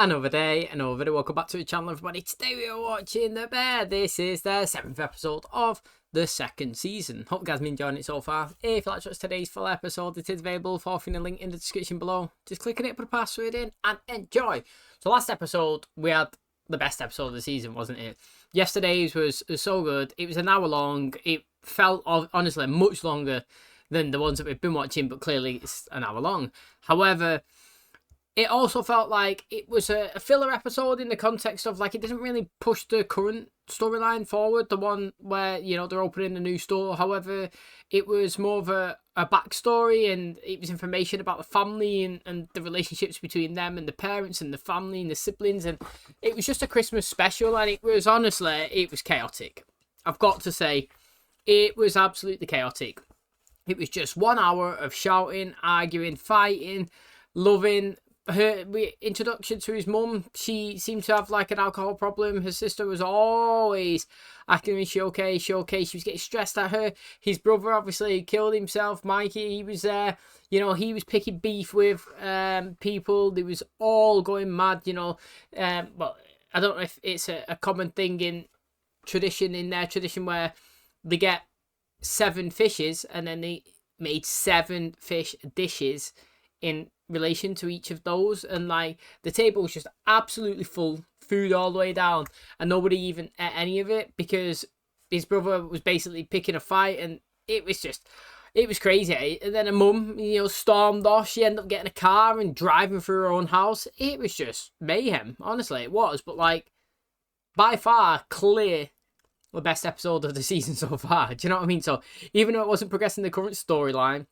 Another day, another video. Welcome back to the channel, everybody. Today we are watching The Bear. This is the 7th episode of the 2nd season. Hope you guys have been enjoying it so far. If you like to watch today's full episode, it is available for the link in the description below. Just click on it, put a password in, and enjoy. So last episode, we had the best episode of the season, wasn't it? Yesterday's was so good. It was an hour long. It felt, honestly, much longer than the ones that we've been watching, but clearly it's an hour long. However, it also felt like it was a filler episode in the context of, like, it doesn't really push the current storyline forward, the one where, you know, they're opening a new store. However, it was more of a backstory, and it was information about the family and the relationships between them and the parents and the family and the siblings, and it was just a Christmas special, and it was, honestly, it was chaotic. I've got to say, it was absolutely chaotic. It was just 1 hour of shouting, arguing, fighting, loving. Her introduction to his mum, she seemed to have like an alcohol problem. Her sister was always asking me, she okay, she okay. She was getting stressed at her. His brother obviously killed himself, Mikey. He was there, you know, he was picking beef with people. They was all going mad, you know. Well, I don't know if it's a common thing in their tradition where they get 7 fishes and then they made 7 fish dishes in relation to each of those, and like the table was just absolutely full, food all the way down, and nobody even ate any of it because his brother was basically picking a fight, and it was crazy. And then a mum, you know, stormed off. She ended up getting a car and driving through her own house. It was just mayhem, honestly, it was. But like, by far, clear the best episode of the season so far. Do you know what I mean? So even though it wasn't progressing the current storyline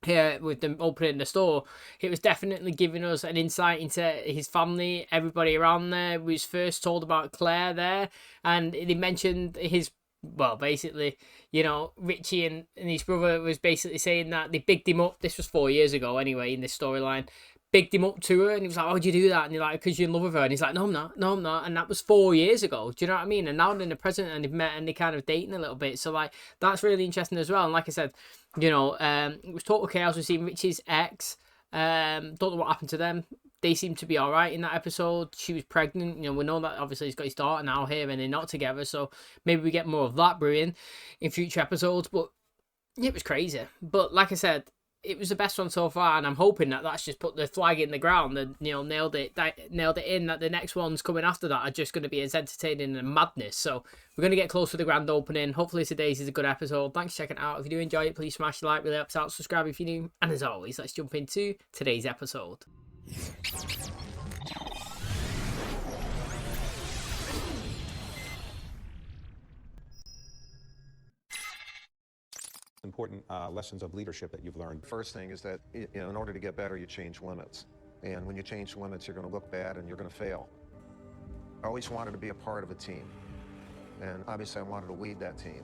here with them opening the store, it was definitely giving us an insight into his family, everybody around there. We was first told about Claire there, and they mentioned his, well, basically, you know, Richie and his brother was basically saying that they bigged him up. This was 4 years ago anyway in this storyline. Bigged him up to her, and he was like, "How'd you do that?" And you're like, "Because you're in love with her." And he's like, "No, I'm not. And that was 4 years ago. Do you know what I mean? And now they're in the present, and they've met, and they're kind of dating a little bit. So like, that's really interesting as well. And like I said, you know, it was total chaos. We've seen Richie's ex. Don't know what happened to them. They seem to be all right in that episode. She was pregnant. You know, we know that obviously he's got his daughter now here, and they're not together. So maybe we get more of that brewing in future episodes. But it was crazy. But like I said, it was the best one so far, and I'm hoping that that's just put the flag in the ground and, you know, nailed it in, that the next ones coming after that are just going to be as entertaining and madness. So we're going to get close to the grand opening. Hopefully today's is a good episode. Thanks for checking it out. If you do enjoy it, please smash the like, really helps out. Subscribe if you're new, and as always, let's jump into today's episode. Important lessons of leadership that you've learned. First thing is that in order to get better, you change limits. And when you change limits, you're going to look bad and you're going to fail. I always wanted to be a part of a team. And obviously I wanted to lead that team.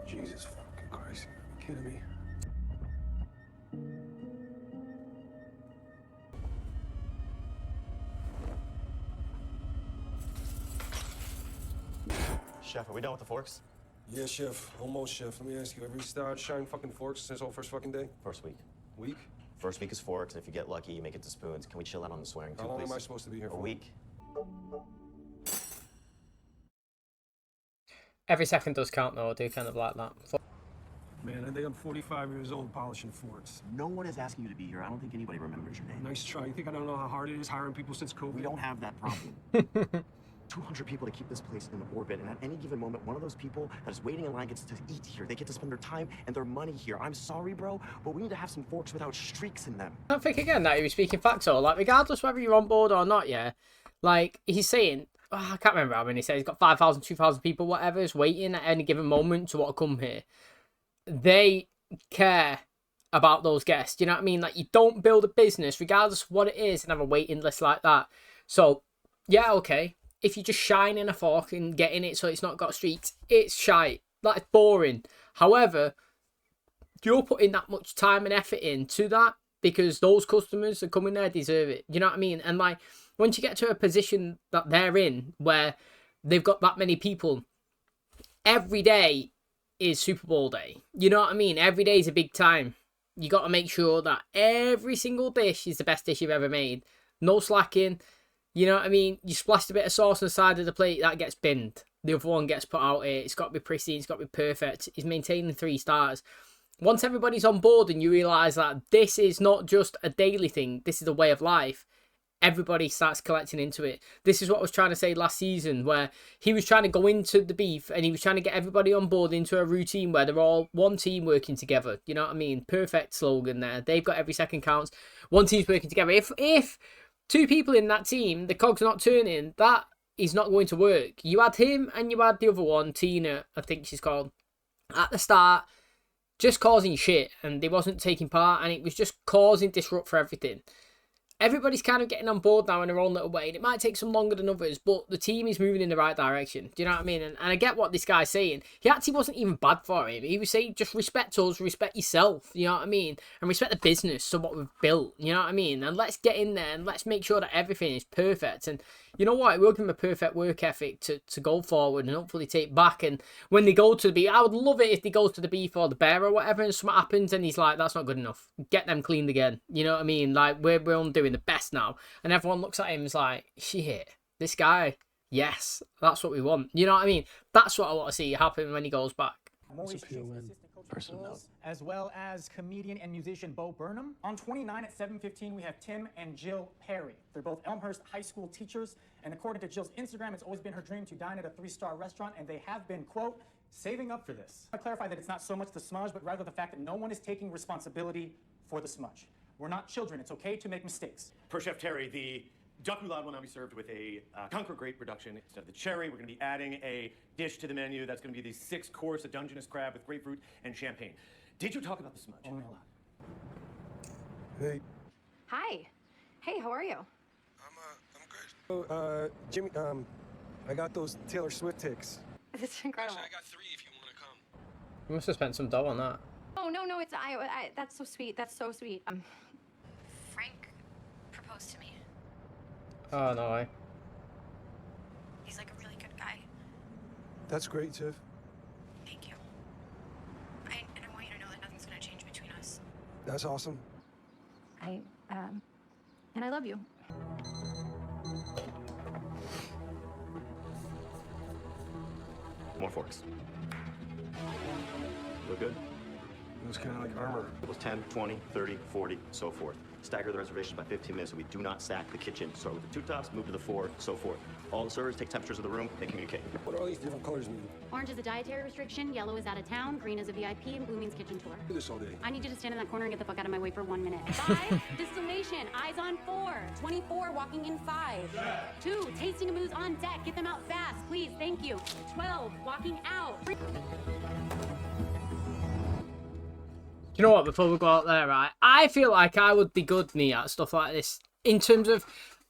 Jesus fucking Christ, are you kidding me? Chef, are we done with the forks? Yeah, chef. Almost, chef. Let me ask you, have you started shining fucking forks since our first fucking day? First week. Week? First week is forks, and if you get lucky, you make it to spoons. Can we chill out on the swearing too, How long please? am I supposed to be here for? A week. Every second does count, though. I do kind of like that. Man, I think I'm 45 years old polishing forks. No one is asking you to be here. I don't think anybody remembers your name. Nice try. You think I don't know how hard it is hiring people since COVID? We don't have that problem. 200 people to keep this place in orbit, and at any given moment, one of those people that is waiting in line gets to eat here. They get to spend their time and their money here. I'm sorry, bro, but we need to have some forks without streaks in them. I don't think, again, that he was speaking facts, or like, regardless whether you're on board or not, yeah, like, he's saying, I can't remember how many he said, he's got 5,000, 2,000 people, whatever, is waiting at any given moment to want to come here. They care about those guests, you know what I mean? Like, you don't build a business, regardless of what it is, and have a waiting list like that. So, yeah, okay. If you're just shining a fork and getting it so it's not got streaks, it's shite. That's boring. However, you're putting that much time and effort into that because those customers that come in there deserve it. You know what I mean? And like, once you get to a position that they're in where they've got that many people. Every day is Super Bowl day. You know what I mean? Every day is a big time. You got to make sure that every single dish is the best dish you've ever made. No slacking. You know what I mean? You splashed a bit of sauce on the side of the plate, that gets binned. The other one gets put out here. It's got to be pristine. It's got to be perfect. He's maintaining 3 stars. Once everybody's on board and you realise that this is not just a daily thing, this is a way of life, everybody starts collecting into it. This is what I was trying to say last season, where he was trying to go into the beef and he was trying to get everybody on board into a routine where they're all one team working together. You know what I mean? Perfect slogan there. They've got every second counts. One team's working together. If 2 people in that team, the cog's not turning, that is not going to work. You had him and you had the other one, Tina, I think she's called, at the start, just causing shit, and they wasn't taking part, and it was just causing disrupt for everything. Everybody's kind of getting on board now in their own little way, and it might take some longer than others, but the team is moving in the right direction. Do you know what I mean? And I get what this guy's saying. He actually wasn't even bad for him. He was saying, just respect us, respect yourself, you know what I mean? And respect the business, so what we've built, you know what I mean? And let's get in there, and let's make sure that everything is perfect. And you know what? It will give him a perfect work ethic to go forward and hopefully take back. And when they go to the beef, I would love it if they go to the beef or the bear or whatever, and something happens, and he's like, that's not good enough. Get them cleaned again. You know what I mean? Like, we're on doing the best now. And everyone looks at him and is like, shit, this guy, yes, that's what we want. You know what I mean? That's what I want to see happen when he goes back. As well as comedian and musician Bo Burnham. On 29 at 7:15, we have Tim and Jill Perry. They're both Elmhurst High School teachers, and according to Jill's Instagram, it's always been her dream to dine at a 3-star restaurant, and they have been, quote, saving up for this. I clarify that it's not so much the smudge, but rather the fact that no one is taking responsibility for the smudge. We're not children. It's okay to make mistakes. Per Chef Terry, the duck roulade will now be served with a Conquer Grape reduction instead of the cherry. We're going to be adding a dish to the menu. That's going to be the 6-course, a Dungeness crab with grapefruit and champagne. Did you talk about the smudge? Only Hey. Hi. Hey, how are you? I'm good. Jimmy, I got those Taylor Swift ticks. This is incredible. I got 3 if you want to come. You must have spent some dough on that. Oh, no, it's I that's so sweet. That's so sweet. Frank proposed to me. Oh, no way. He's like a really good guy. That's great, Tiff. Thank you. And I want you to know that nothing's gonna change between us. That's awesome. And I love you. More forks. Look good? It was kind of like armor. It was 10, 20, 30, 40, so forth. Stagger the reservations by 15 minutes so we do not stack the kitchen. Start with the 2 tops, move to the 4, so forth. All the servers take temperatures of the room, they communicate. What do all these different colors mean? Orange is a dietary restriction, yellow is out of town, green is a VIP, and blue means kitchen tour. Do this all day. I need you to stand in that corner and get the fuck out of my way for 1 minute. 5, distillation, eyes on 4. 24, walking in 5. 2, tasting a booze on deck, get them out fast, please, thank you. 12, walking out. You know what, before we go out there, right, I feel like I would be good, me, at stuff like this. In terms of,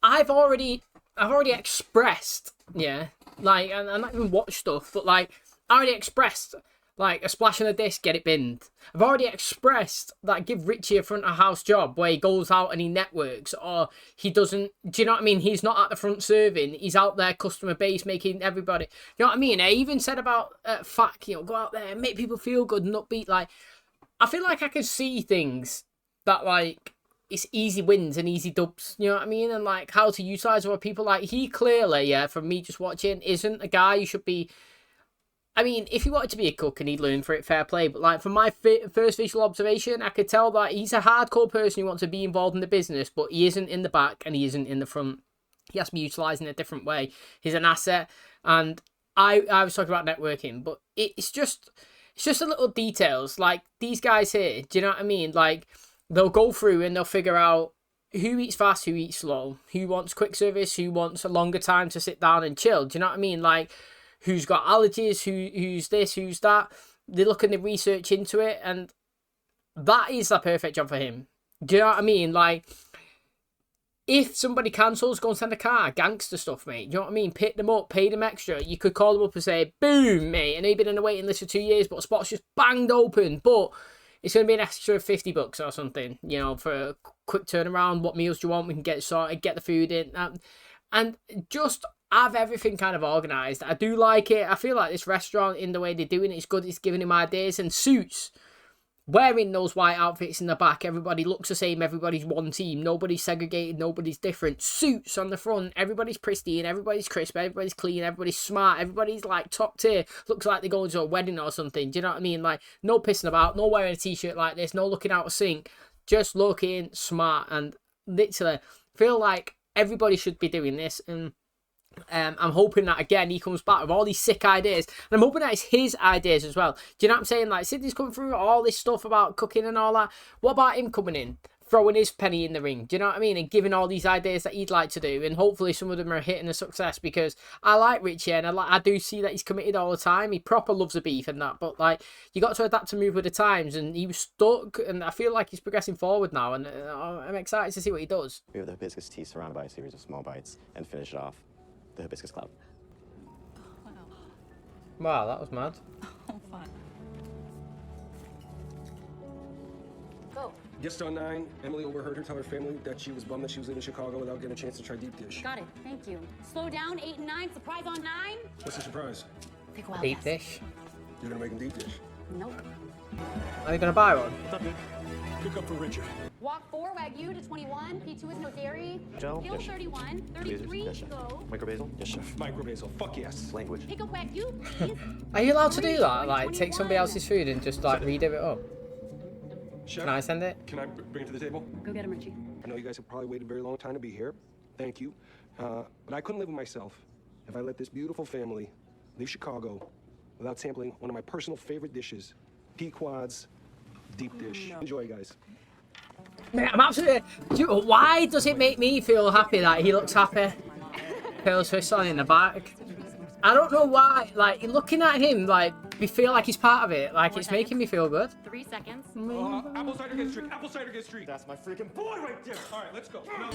I've already expressed, yeah, like, and I not even watched stuff, but like, I already expressed, like, a splash on a disc, get it binned. I've already expressed that give Richie a front of house job where he goes out and he networks, or he doesn't, do you know what I mean? He's not at the front serving, he's out there customer base making everybody, you know what I mean? I even said about, fuck, you know, go out there and make people feel good and upbeat, like, I feel like I can see things that, like, it's easy wins and easy dubs, you know what I mean? And, like, how to utilise other people. Like, he clearly, yeah, from me just watching, isn't a guy you should be... I mean, if he wanted to be a cook and he'd learn for it, fair play. But, like, from my first visual observation, I could tell that he's a hardcore person who wants to be involved in the business, but he isn't in the back and he isn't in the front. He has to be utilised in a different way. He's an asset. And I was talking about networking, but it's just the little details. Like, these guys here, do you know what I mean? Like, they'll go through and they'll figure out who eats fast, who eats slow, who wants quick service, who wants a longer time to sit down and chill. Do you know what I mean? Like, who's got allergies, who's this, who's that. They look and they research into it, and that is the perfect job for him. Do you know what I mean? Like, if somebody cancels, go and send a car. Gangster stuff, mate. Do you know what I mean? Pick them up, pay them extra. You could call them up and say, boom, mate. And they've been in a waiting list for 2 years, but a spot's just banged open. But it's going to be an extra $50 or something, you know, for a quick turnaround. What meals do you want? We can get it sorted, get the food in. And just have everything kind of organised. I do like it. I feel like this restaurant, in the way they're doing it, is good. It's giving him ideas. And Suits, wearing those white outfits in the back, everybody looks the same, everybody's one team, nobody's segregated, nobody's different. Suits on the front, everybody's pristine, everybody's crisp, everybody's clean, everybody's smart, everybody's like top tier, looks like they're going to a wedding or something. Do you know what I mean? Like, no pissing about, no wearing a t-shirt like this, no looking out of sync, just looking smart. And literally feel like everybody should be doing this. And I'm hoping that, again, he comes back with all these sick ideas. And I'm hoping that it's his ideas as well. Do you know what I'm saying? Like, Sydney's coming through all this stuff about cooking and all that. What about him coming in, throwing his penny in the ring? Do you know what I mean? And giving all these ideas that he'd like to do. And hopefully some of them are hitting a success, because I like Richie, and I do see that he's committed all the time. He proper loves the beef and that. But, like, you got to adapt and move with the times. And he was stuck. And I feel like he's progressing forward now. And I'm excited to see what he does. We have the hibiscus tea surrounded by a series of small bites and finish it off. The hibiscus cloud. Wow, that was mad. Oh, fun. Go. Guest on 9, Emily overheard her tell her family that she was bummed that she was leaving Chicago without getting a chance to try deep dish. Got it. Thank you. Slow down. 8 and 9. Surprise on 9. What's the surprise? Take a wild Deep guess. dish. You're gonna make him deep dish. Nope. Are you going to buy one? Pick up for Richard. Walk 4, Wagyu to 21. P2 is no dairy. Joe? Peel Yes, chef. 31. 33, Yes, chef. go. Micro basil? Yes, chef. Micro basil. Fuck yes. Language. Pick up Wagyu, please. Are you allowed to do 3, that? Like, take somebody 21. else's food and just, like, redo it up? Chef, Can I send it? can I bring it to the table? Go get him, Richie. I know you guys have probably waited a very long time to be here. Thank you. But I couldn't live with myself if I let this beautiful family leave Chicago without sampling one of my personal favorite dishes, Pequod's deep dish. Enjoy, guys. Man, I'm absolutely... Why does it make me feel happy that he looks happy? Pearl Swiss on in the back. I don't know why. Like, looking at him, like, we feel like he's part of it. Like, 4 it's seconds. making me feel good. 3 seconds. Apple cider gets drink. Apple cider gets drink. That's my freaking boy right there. All right, let's go. No.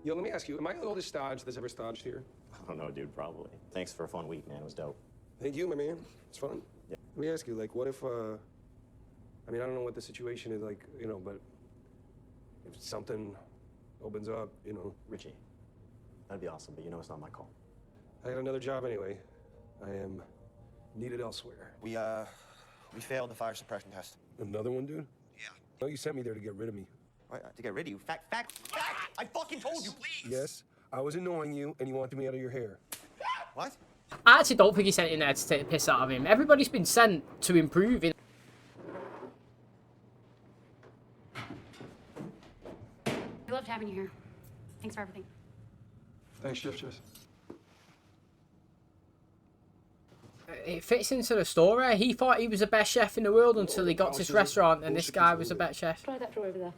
Yo, let me ask you, am I the oldest Stodge that's ever stodged here? I don't know, dude, probably. Thanks for a fun week, man. It was dope. Thank you, my man. It's fun. Yeah. Let me ask you, like, what if, I mean, I don't know what the situation is like, you know, but if something opens up, you know. Richie, that'd be awesome, but you know it's not my call. I got another job anyway. I am needed elsewhere. We failed the fire suppression test. Another one, dude? Yeah. No, you sent me there to get rid of me. To get rid of you. Fact! I fucking told you, please! Yes, I was annoying you, and you wanted me out of your hair. What? I actually don't think he sent in there to take the piss out of him. Everybody's been sent to improve it. We loved having you here. Thanks for everything. Thanks, Chef Jess. It fits into the story. He thought he was the best chef in the world until he got to this restaurant, and this guy was the best chef. Try that drawer over there.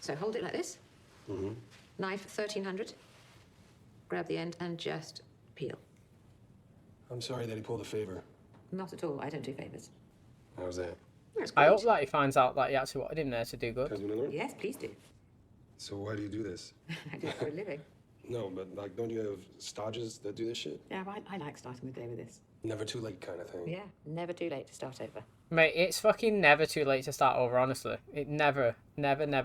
So hold it like this. Knife 1300. Grab the end and just peel. I'm sorry that he pulled a favor. Not at all. I don't do favors. How's that? That's I great. hope that he finds out that he actually wanted him there to do Can I good. do another one? Yes, please do. So why do you do this? I do it for a living. No, but like, don't you have stodges that do this shit? Yeah, I like starting the day with this. Never too late kind of thing. Yeah, never too late to start over. Mate, it's fucking never too late to start over, honestly. It never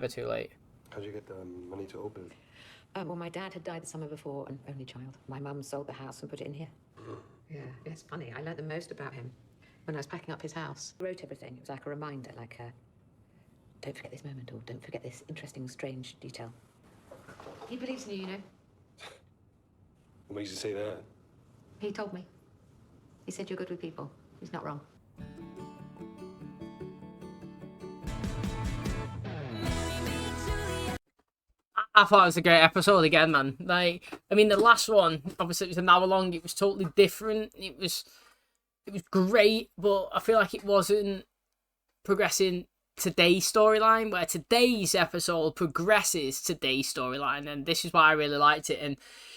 too late. How'd you get the money to open? Well, my dad had died the summer before, an only child. My mum sold the house and put it in here. Yeah, it's funny. I learned the most about him when I was packing up his house. I wrote everything. It was like a reminder, like don't forget this moment, or don't forget this interesting, strange detail. He believes in you, you know. What makes you say that? He told me. He said you're good with people. He's not wrong. I thought it was a great episode again, man. Like, I mean, the last one, obviously it was an hour long. It was totally different. It was great, but I feel like it wasn't progressing today's storyline, where today's episode progresses today's storyline, and this is why I really liked it. And,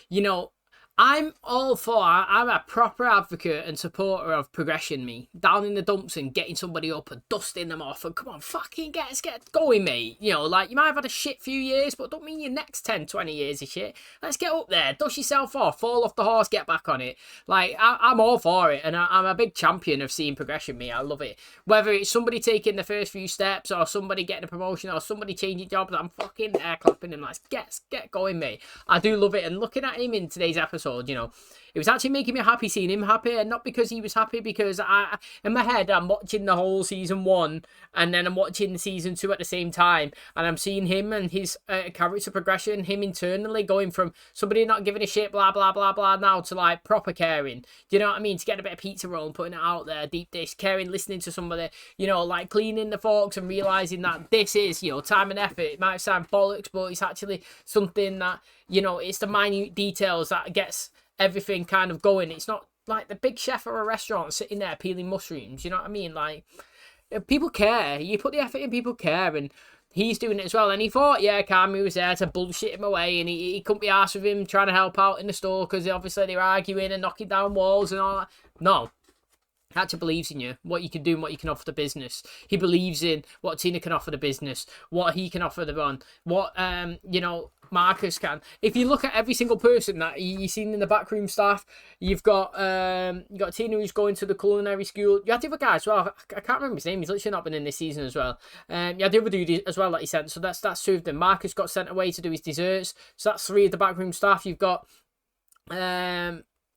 you know, I'm all for, I'm a proper advocate and supporter of progression, me. Down in the dumps and getting somebody up and dusting them off and come on, fucking get going, mate. You know, like, you might have had a shit few years, but don't mean your next 10, 20 years of shit. Let's get up there, dust yourself off, fall off the horse, get back on it. Like, I'm all for it, and I'm a big champion of seeing progression, me. I love it. Whether it's somebody taking the first few steps or somebody getting a promotion or somebody changing jobs, I'm fucking there clapping him. Like, get going, mate. I do love it, and looking at him in today's episode, you know, it was actually making me happy seeing him happy, and not because he was happy, because in my head I'm watching the whole season 1 and then I'm watching the season 2 at the same time, and I'm seeing him and his character progression, him internally going from somebody not giving a shit blah blah blah blah now to like proper caring. Do you know what I mean? To get a bit of pizza roll and putting it out there, deep dish, caring, listening to somebody, you know, like cleaning the forks and realizing that this is, you know, time and effort. It might sound bollocks, but it's actually something that, you know, it's the minute details that gets everything kind of going. It's not like the big chef of a restaurant sitting there peeling mushrooms. You know what I mean? Like, people care. You put the effort in, people care, and he's doing it as well. And he thought, yeah, Carmi was there to bullshit him away, and he couldn't be arsed with him trying to help out in the store because obviously they were arguing and knocking down walls and all that. No. Actually believes in you, what you can do and what you can offer the business. He believes in what Tina can offer the business, what he can offer the run, what you know, Marcus can. If you look at every single person that you've seen in the backroom staff, you've got Tina who's going to the culinary school. You had the other guy as well. I can't remember his name. He's literally not been in this season as well. You had the other dude as well that he sent. So that's 2 of them. Marcus got sent away to do his desserts. So that's 3 of the backroom staff. You've got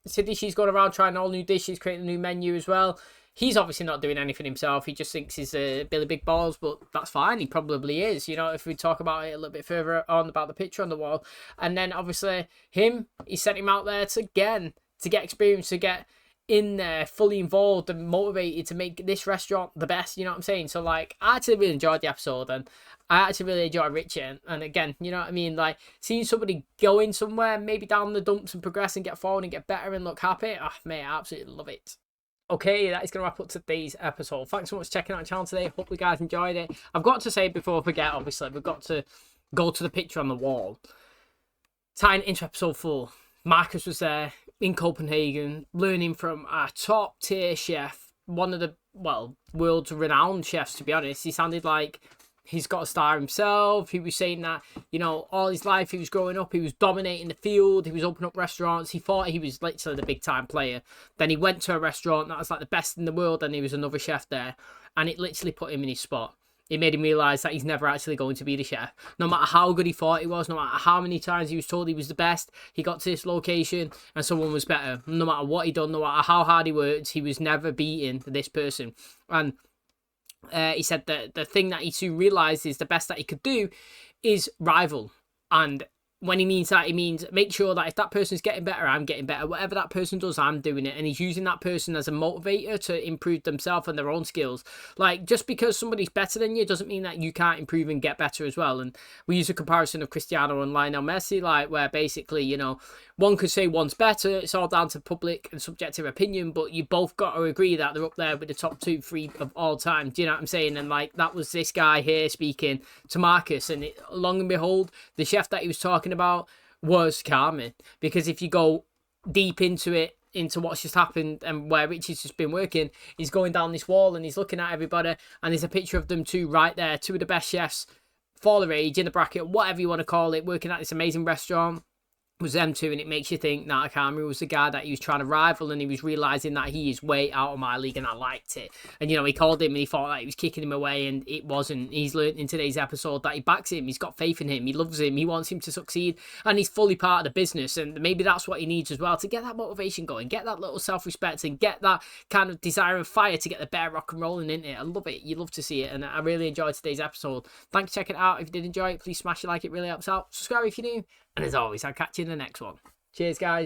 Sydney, she's gone around trying all new dishes, creating a new menu as well. He's obviously not doing anything himself. He just thinks he's Billy Big Balls, but that's fine. He probably is. You know, if we talk about it a little bit further on about the picture on the wall. And then obviously he sent him out there to get experience, to get in there, fully involved and motivated to make this restaurant the best. You know what I'm saying? So like, I actually really enjoyed the episode, and I actually really enjoy Richie. And again, you know what I mean? Like, seeing somebody going somewhere, maybe down the dumps and progress and get forward and get better and look happy. Oh, mate, I absolutely love it. Okay, that is going to wrap up today's episode. Thanks so much for checking out the channel today. Hope you guys enjoyed it. I've got to say before I forget, obviously, we've got to go to the picture on the wall. Tying into episode 4. Marcus was there in Copenhagen, learning from a top tier chef, one of the, well, world's renowned chefs, to be honest. He sounded like he's got a star himself. He was saying that, you know, all his life he was growing up, he was dominating the field, he was opening up restaurants, he thought he was literally the big time player. Then he went to a restaurant that was like the best in the world, and he was another chef there, and it literally put him in his spot. It made him realise that he's never actually going to be the chef. No matter how good he thought he was, no matter how many times he was told he was the best, he got to this location and someone was better. No matter what he done, no matter how hard he worked, he was never beating this person. And he said that the thing that he soon realised is the best that he could do is rival. And when he means that, he means make sure that if that person's getting better, I'm getting better. Whatever that person does, I'm doing it. And he's using that person as a motivator to improve themselves and their own skills. Like, just because somebody's better than you doesn't mean that you can't improve and get better as well. And we use a comparison of Cristiano and Lionel Messi, like, where basically, you know, one could say one's better. It's all down to public and subjective opinion, but you both got to agree that they're up there with the top 2, 3 of all time. Do you know what I'm saying? And like, that was this guy here speaking to Marcus, and long and behold, the chef that he was talking about was Carmen. Because if you go deep into it, into what's just happened and where Richie's just been working, he's going down this wall and he's looking at everybody, and there's a picture of them 2 right there, 2 of the best chefs for their age, in the bracket, whatever you want to call it, working at this amazing restaurant. Was them 2, and it makes you think that Nakamura was the guy that he was trying to rival, and he was realising that he is way out of my league, and I liked it. And, you know, he called him and he thought that he was kicking him away, and it wasn't. He's learned in today's episode that he backs him, he's got faith in him, he loves him, he wants him to succeed, and he's fully part of the business. And maybe that's what he needs as well, to get that motivation going, get that little self-respect, and get that kind of desire and fire to get the bear rock and rolling in it. I love it. You love to see it, and I really enjoyed today's episode. Thanks for checking it out. If you did enjoy it, please smash a like, it really helps out. Subscribe if you're new, and as always, I'll catch you in the next one. Cheers, guys.